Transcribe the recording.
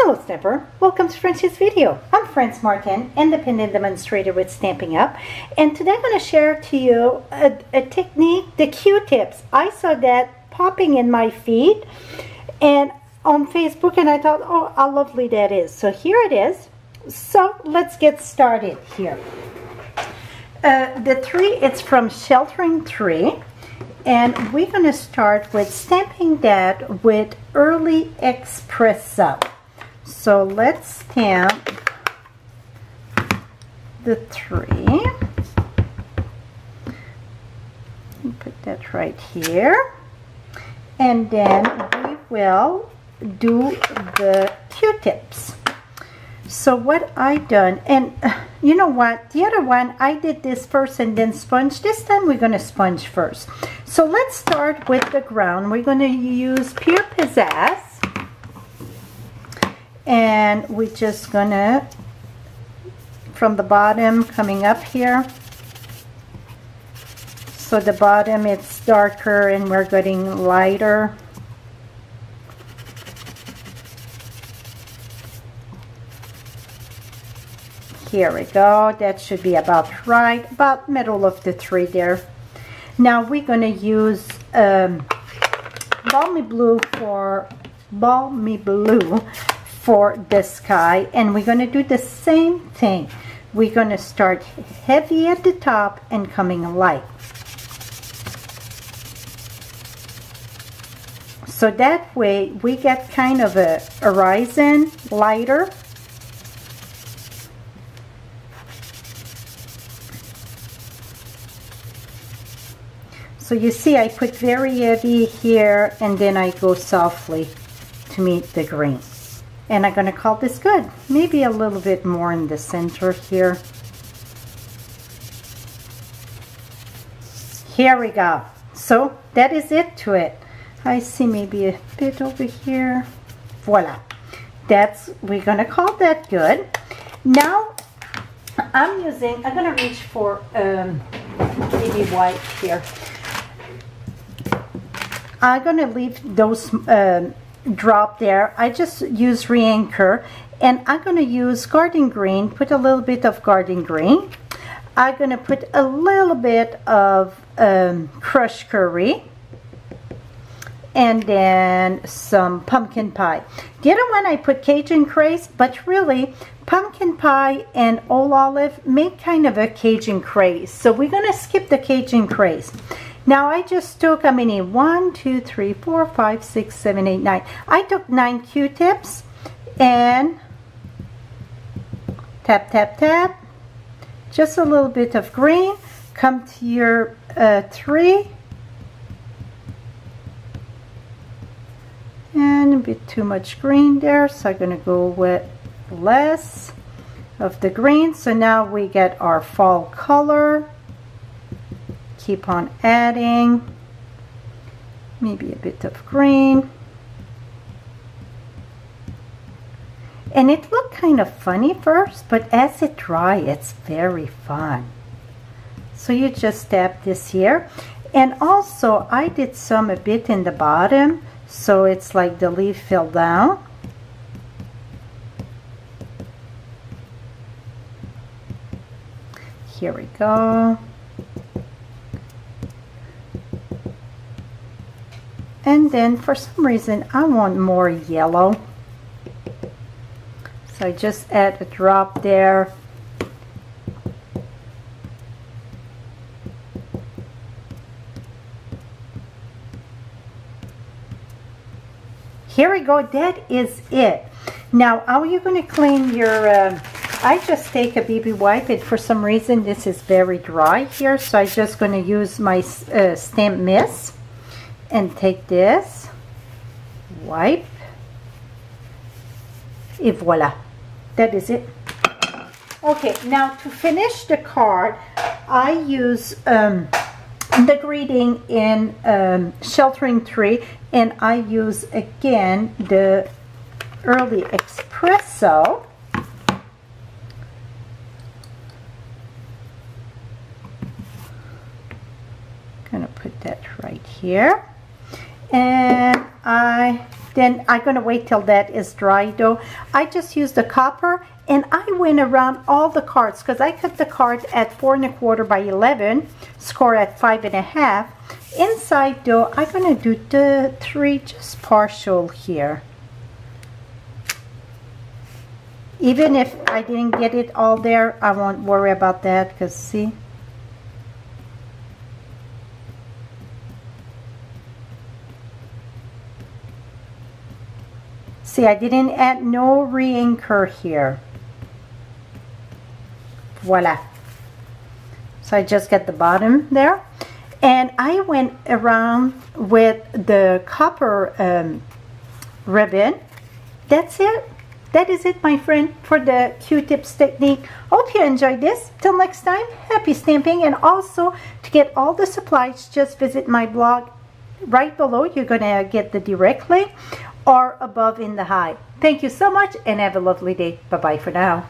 Hello Stamper, welcome to Frenchie's video. I'm Franz Martin, independent demonstrator with Stampin' Up, and today I'm going to share to you a technique, the Q-tips. I saw that popping in my feed and on Facebook, and I thought, oh, how lovely that is. So here it is. So let's get started here. The tree, it's from Sheltering Tree, and we're going to start with stamping that with Early Espresso. So let's stamp the tree. Put that right here. And then we will do the Q-tips. So what I done, and you know what, the other one I did this first and then sponge. This time we're going to sponge first. So let's start with the ground. We're going to use Pure Pizzazz. And we're just gonna, from the bottom coming up here, so the bottom it's darker and we're getting lighter. Here we go, that should be about right, about middle of the tree there. Now we're gonna use Balmy Blue for the sky, and we're going to do the same thing. We're going to start heavy at the top and coming light. So that way we get kind of a horizon lighter. So you see I put very heavy here and then I go softly to meet the green. And I'm going to call this good. Maybe a little bit more in the center here. Here we go. So that is it to it. I see maybe a bit over here. Voila. We're going to call that good. Now I'm going to reach for baby white here. I'm going to leave those drop there. I just use re-anchor, and I'm going to use garden green, put a little bit of garden green. I'm going to put a little bit of crushed curry, and then some pumpkin pie. The other one I put Cajun craze, but really pumpkin pie and old olive make kind of a Cajun craze, so we're going to skip the Cajun craze. Now I just took, how many? 1, 2, 3, 4, 5, 6, 7, 8, 9. I took 9 Q-tips and tap, tap, tap. Just a little bit of green. Come to your tree. And a bit too much green there, so I'm going to go with less of the green. So now we get our fall color. Keep on adding, maybe a bit of green. And it looked kind of funny first, but as it dries, it's very fun. So you just tap this here. And also, I did some a bit in the bottom, so it's like the leaf fell down. Here we go. And then for some reason I want more yellow, so I just add a drop there. Here we go, that is it. Now how are you going to clean your I just take a BB wipe, and for some reason this is very dry here, so I'm just going to use my stamp mist and take this, wipe, et voila, that is it. Okay, now to finish the card, I use the greeting in Sheltering Tree, and I use again the Early Espresso. Gonna put that right here. And I Then I'm going to wait till that is dry though. I just used the copper, and I went around all the cards because I cut the card at 4 1/4 by 11, score at 5 1/2. Inside though, I'm going to do the 3 just partial here. Even if I didn't get it all there, I won't worry about that because see. See, I didn't add no re-anchor here. Voila. So I just got the bottom there. And I went around with the copper ribbon. That's it. That is it, my friend, for the Q-tips technique. Hope you enjoyed this. Till next time, happy stamping. And also, to get all the supplies, just visit my blog. Right below, you're going to get the direct link, or above in the high. Thank you so much and have a lovely day. Bye-bye for now.